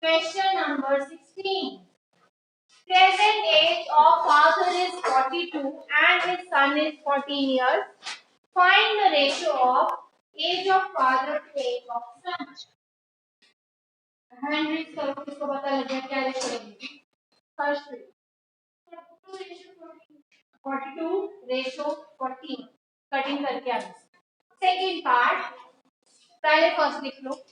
Question number 16. Present age of father is 42 and his son is 14 years. Find the ratio of age of father to age of son. Hand read करो, किसको पता लग गया क्या ratio लगेगी? First 42 ratio 14 cutting करके आ। Second part पहले first लिख लो।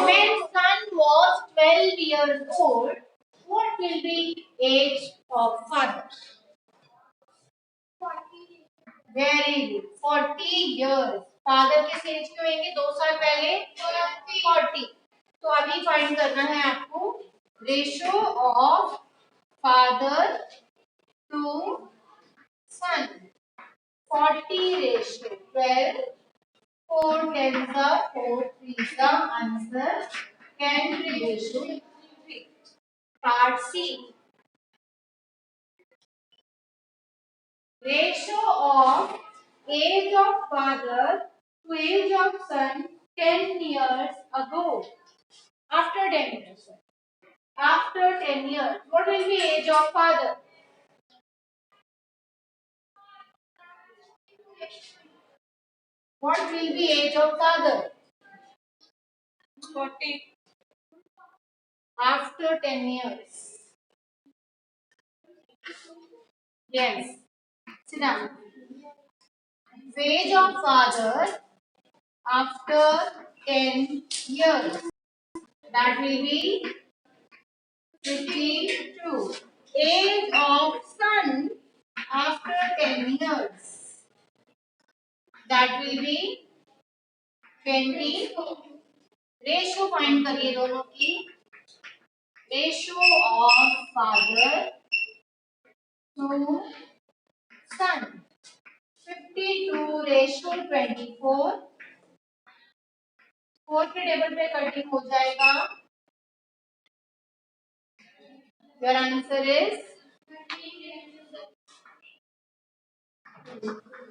When son was 12 years old, what will be age of father? Very good. 40 years. Father किस एज के होंगे 2 साल पहले? 40. तो अभी फाइंड करना है आपको ratio of father to son. 40 ratio 12. 4 tens are 4 threes the answer can be ratio 3. Part C. Ratio of age of father to age of son 10 years ago. After 10 years. After 10 years. What will be age of father? What will be age of father? 40. After 10 years. Yes. Sit down. Age of father after 10 years. That will be 52. Age of son after 10 years. That will be 20. Ratio find करिए दोनों की. Ratio of father to son 52 ratio 24. 4 के table पे cutting हो जाएगा. Your answer is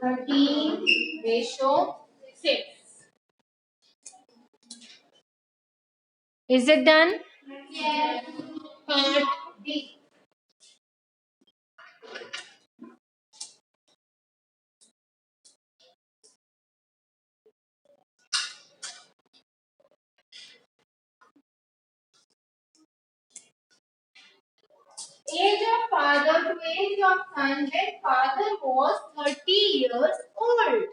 13 ratio 6. Is it done? Yes. Part D. Age of father to age of son when father was 30 years old.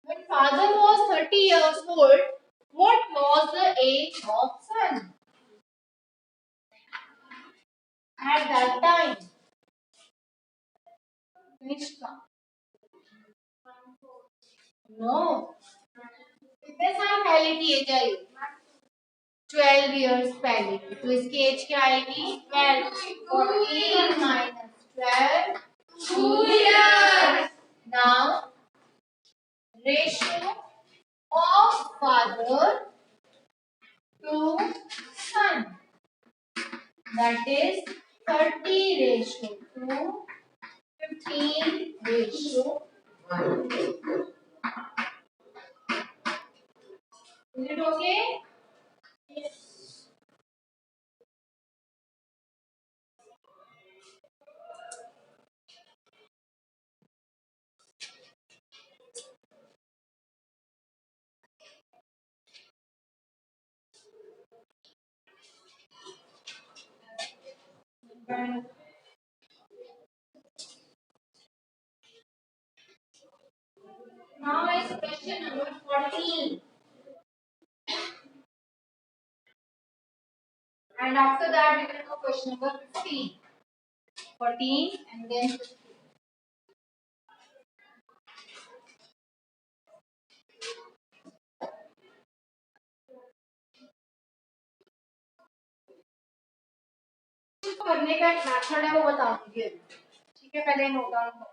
When father was 30 years old, what was the age of son? At that time. Nishka. No. कितने साल पहले की as I? 12 years पहले. तो इसकी as क्या आएगी? 12. 14 minus 12. 2 years. Now, ratio of father to son. that is 30:15:1. Is it okay? Yes. Now is question number 14. And after that we will go question number 15. 14 and then 15. करने का एक method है वो बता दीजिए। ठीक है, पहले नोट डाउन करो।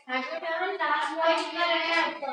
लास्ट वाला कितना रहेगा आपका?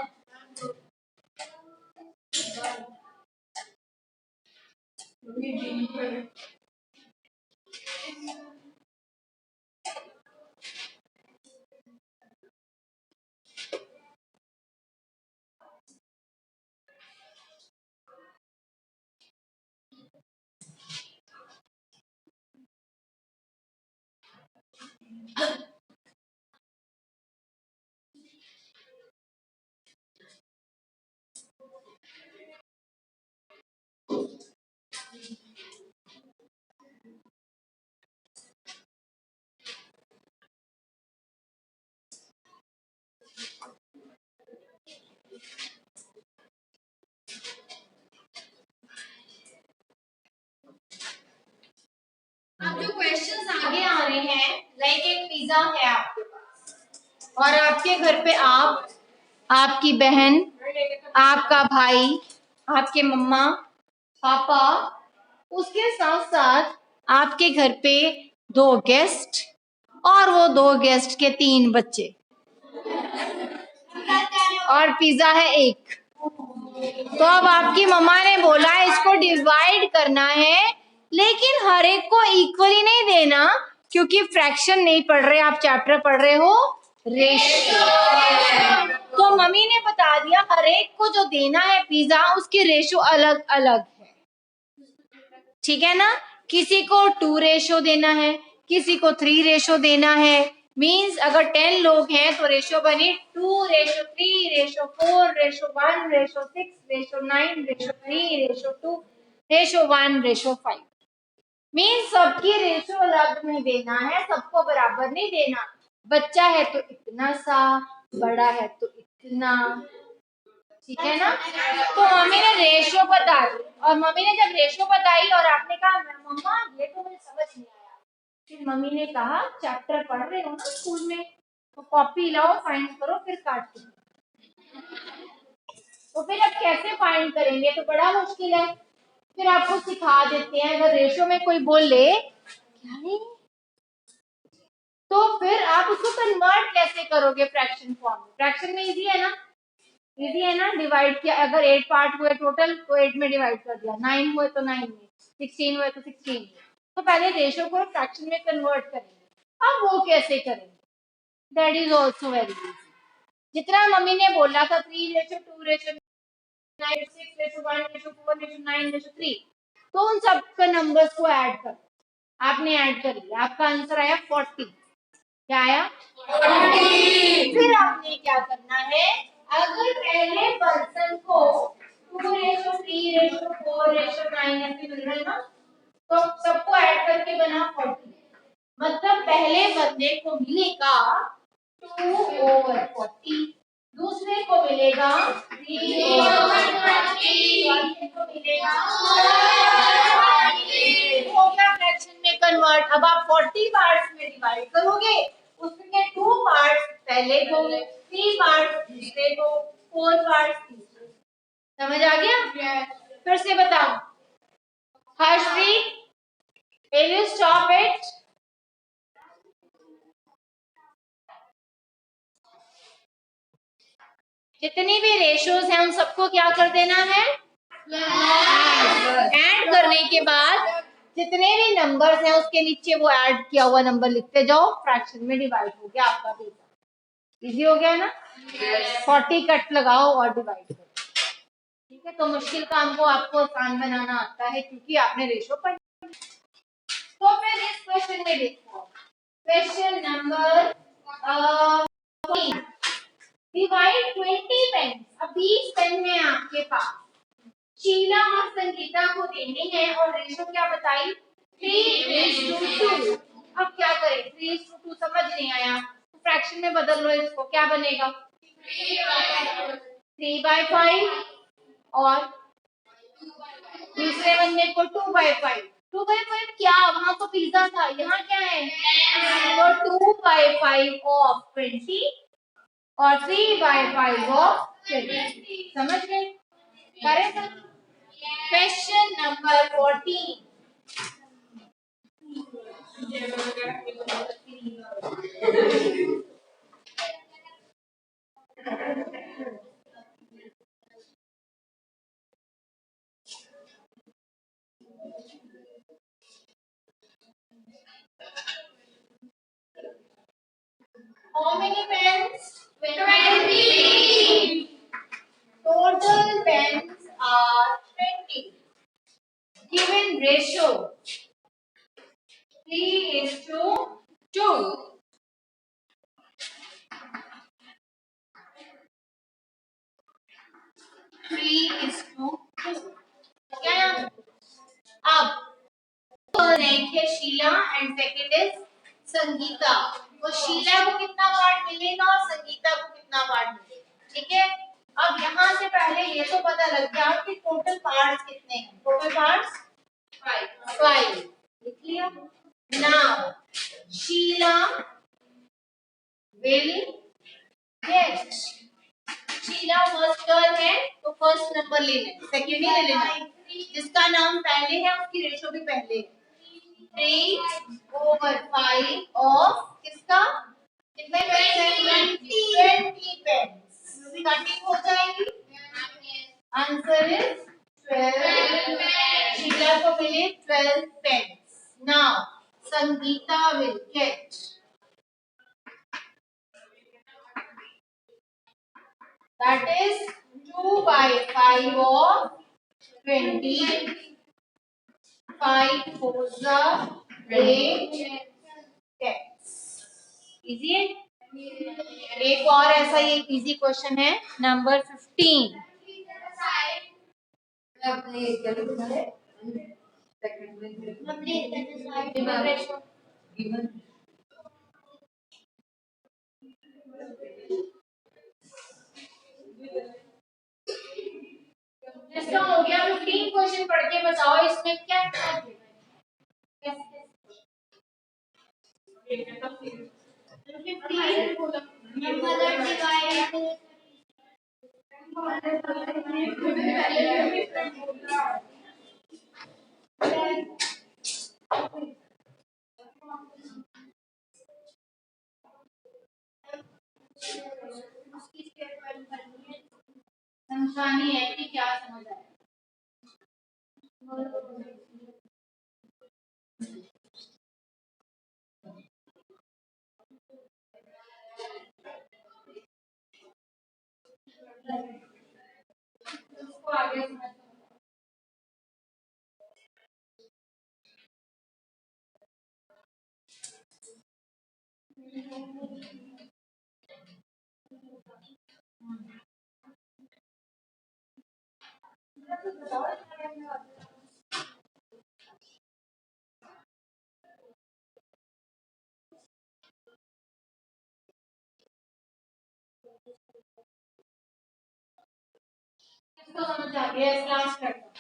अब जो क्वेश्चंस आगे आ रहे हैं, लाइक एक पिज्जा है आपके पास और आपके घर पे आप, आपकी बहन, आपका भाई, आपके मम्मा पापा, उसके साथ साथ आपके घर पे 2 गेस्ट और वो 2 गेस्ट के 3 बच्चे और पिज्जा है 1। तो अब आपकी मम्मा ने बोला इसको डिवाइड करना है, लेकिन हर एक को इक्वली नहीं देना, क्योंकि फ्रैक्शन नहीं पढ़ रहे, आप चैप्टर पढ़ रहे हो रेशियो। तो मम्मी ने बता दिया हर एक को जो देना है पिज्जा उसकी रेशियो अलग अलग है। ठीक है ना? किसी को 2 रेशियो देना है, किसी को 3 रेशियो देना है। मीन्स अगर 10 लोग हैं तो रेशियो बने 2:3:4:1:6:9:3:2:1:5। मीन्स सबकी रेशियो अलग में देना है, सबको बराबर नहीं देना। बच्चा है तो इतना सा, बड़ा है तो इतना। ठीक है ना? तो मम्मी ने रेशियो बता दी और मम्मी ने जब रेशियो बताई और आपने कहा मम्मा ये तो मुझे समझ नहीं आया, फिर मम्मी ने कहा चैप्टर पढ़ रहे हो ना स्कूल में, तो कॉपी लाओ, फाइंड करो, फिर काट दो। तो फिर अब कैसे फाइंड करेंगे? तो बड़ा मुश्किल है। फिर आपको सिखा देते हैं, अगर रेशियो में कोई बोले क्या है तो फिर आप उसको कन्वर्ट कैसे करोगे फ्रैक्शन फॉर्म में? फ्रैक्शन में इजी है ना? इजी है ना? डिवाइड किया, अगर 8 पार्ट हुए टोटल तो 8 में डिवाइड कर दिया, 9 हुए तो 9 में, 16 हुए तो 16 में। तो पहले रेशियो को फ्रैक्शन में कन्वर्ट करेंगे। अब वो कैसे करेंगे? That is also very easy. जितना मम्मी ने बोला था 3:2:9:6:1:4:9:3, तो उन सब के नंबर्स को ऐड कर, आपने ऐड कर लिया, आपका आंसर आया 40। क्या आया? 40। फिर आपने क्या करना है, अगर पहले पर्सन को 2:3:4:9 ऐसे मिल रहा है ना, तो सबको ऐड करके बना 40। मतलब पहले बंदे को मिलेगा 2/40, दूसरे को मिलेगा 3/40, को मिलेगा 2/40। फ्रैक्शन में कन्वर्ट। अब आप 40 पार्ट्स में डिवाइड करोगे, उसके 2 पार्ट्स पहले को, 3 पार्ट्स दूसरे को, 4 पार्ट्स तीसरे। समझ आ गया? फिर से बताओ। Harshdeep, will you stop it? जितनी भी रेशोज हैं उन सबको क्या कर देना है? ऐड करने के बाद जितने भी नंबर्स हैं उसके नीचे वो ऐड किया हुआ नंबर लिखते जाओ, फ्रैक्शन में डिवाइड हो गया आपका बेटा। इजी हो गया ना? 40 कट लगाओ और डिवाइड करो। ठीक है, तो मुश्किल काम को आपको आसान बनाना आता है क्योंकि आपने रेशो पढ़ी। तो फिर इस क्वेश्चन में देखो, क्वेश्चन नंबर डिवाइड 20 पेन। अब 20 पेन है आपके पास, शीला और संगीता को देने हैं और रेशो क्या बताई? 3:2। अब क्या करें? 3:2 समझ नहीं आया तो फ्रैक्शन में बदल लो इसको, क्या बनेगा? 3/5 और दूसरे बनने को 2/5। 2/5 क्या? वहां तो पिज्जा था, यहाँ क्या है? तो 2/5 ऑफ 20 और 3/5 ऑफ 20। समझ गए? करें? Question number 14। How many pens? 20. Total pens are 20. Given ratio 3:2. 3:2. क्या? अब देखिए Sheela and second is Sangeeta. तो शीला को कितना पार्ट मिलेगा और संगीता को कितना पार्ट मिलेगा? ठीक है, अब यहाँ से पहले ये तो पता लग गया कि टोटल पार्ट्स कितने हैं। Total parts 5। लिख लिया। Now Sheela will get, Sheela first girl है तो फर्स्ट नंबर लेना है, सेकंड नहीं ले लेना। जिसका नाम पहले है उसकी रेशो भी पहले है। 3/5 ऑफ किसका? कितने पेन्स हैं? 20 पेन्स। कटिंग हो जाएगी। Answer is 12। शीला को मिले 12 pens. Now Sangeeta will get, that is 2/5 of 20. 5 fours are 8 10. Easy है? एक और ऐसा ही एक इजी क्वेश्चन है नंबर 15। इसका हो गया 15। क्वेश्चन पढ़ के बताओ इसमें क्या क्या है? 15 समझानी है कि क्या समझ आया। उसको आगे समझ। इसको समझ आ गया? क्लास करता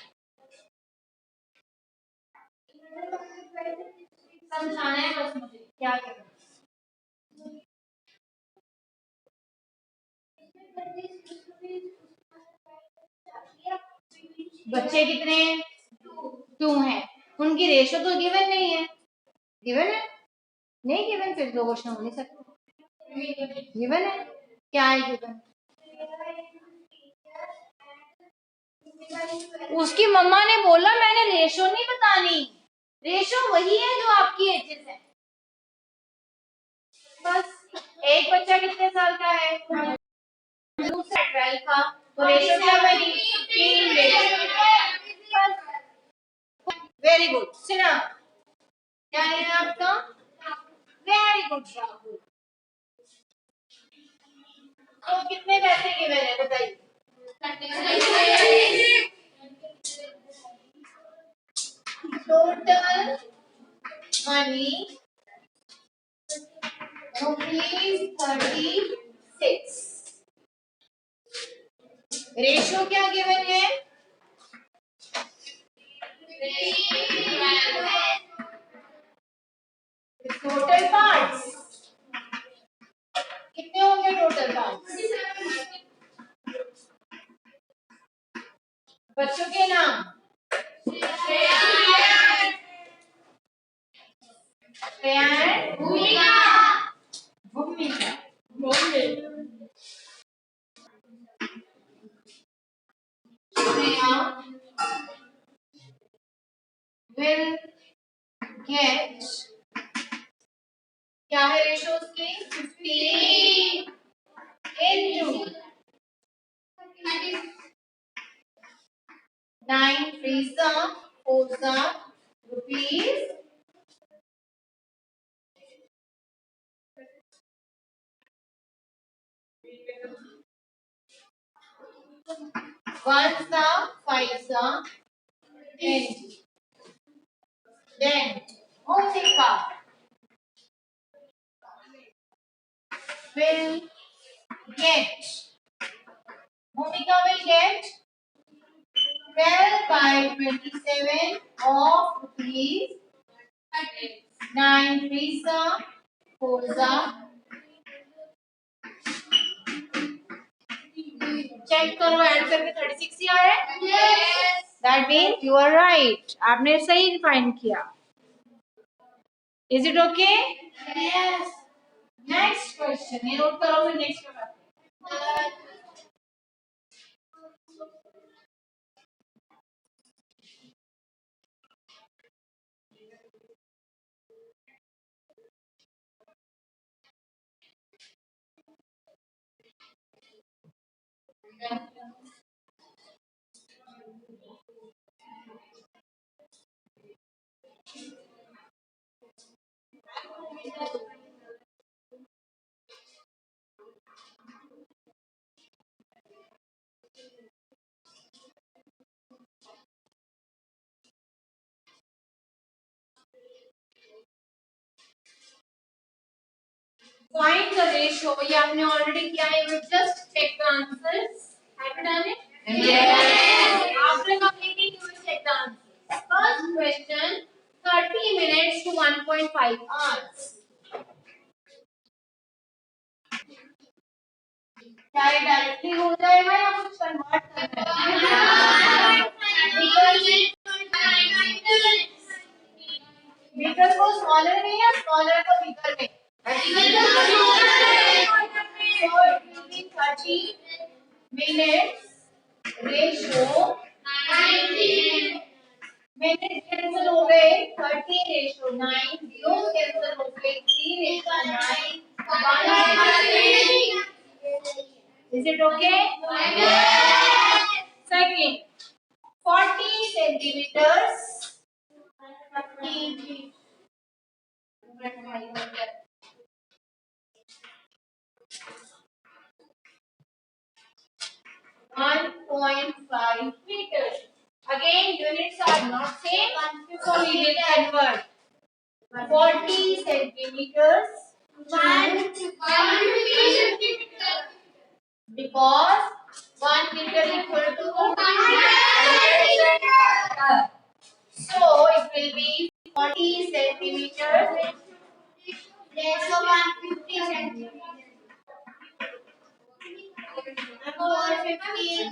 समझाना है बस मुझे क्या करना है। बच्चे कितने हैं? 2 हैं। उनकी रेशो तो गिवन नहीं है। गिवन है? नहीं गिवन, फिर 2 क्वेश्चन हो नहीं सकते। गिवन है? क्या है गिवन? उसकी मम्मा ने बोला मैंने रेशो नहीं बतानी, रेशो वही है जो आपकी एजेस है। बस एक बच्चा कितने साल का है? दूसरा 12 का, तो रेशो क्या बनी? 15। वेरी गुड सिना, क्या है आपका? Very good Rahul. तो कितने पैसे गिवन है बताइए? Total money ₹36। रेशो क्या गिवन है? टोटल पार्ट्स कितने होंगे? टोटल पार्ट्स बच्चों के नाम? श्रेयान, भूमिका, भूमिका, श्रेया will get, क्या है रेशो उसकी? 15 into 9 3 4 rupees 1 5 10. Then Bhumika will get, Bhumika will get 12 by 27 of rupees 9 3 4 check करो ऐड करके 36 ही आया है। That means you are right, आपने सही फाइंड किया। Is it okay? Yes. Next question, ये नोट करो फिर नेक्स्ट में बात करें। Find the ratio, ये आपने ऑलरेडी किया है, you just check the answers. Have you done it? Yes. After completing, you will check the answers. First question, 30 minutes to 1.5 hours. क्या ये डायरेक्टली हो जाएगा या कुछ कन्वर्ट करना है? बिगर को स्मॉलर में या स्मॉलर को बिगर में? 30 minutes रेशो 90 मिनट कैंसिल हो गए, 30 रेशो 9 जीरो कैंसिल हो गए, 3 ratio 9 Is it okay? Second, 40 centimeters 1.5 meters. Again, units are not same, so we will convert 40 centimeters 1 because 1 meter equal to 100 centimeters. So it will be 40 centimeters. Yes, so 150 centimeters. 415.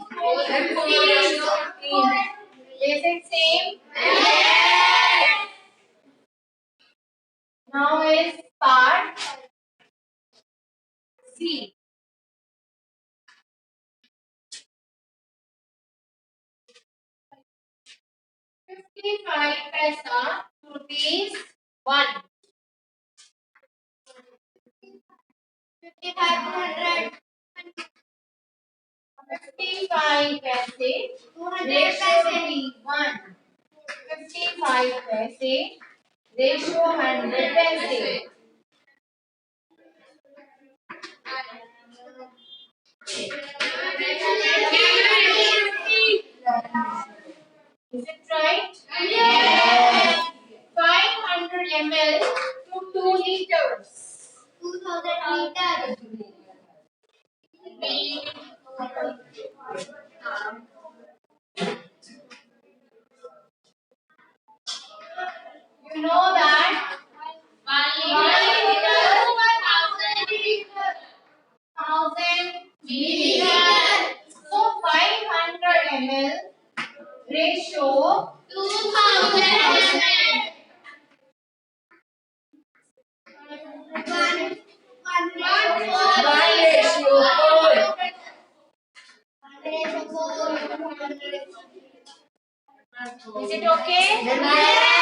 55 पैसा rupees 1. 5500. 55 पैसे ratio 1. 55 पैसे ratio 100 पैसे. Is it right? Yes. 500 ml to 2 liters. 2000 liters. You know that 1 liter 1000 milliliters. So 500 ml ratio 2000 ml. One ratio 4. Is it okay? Yes.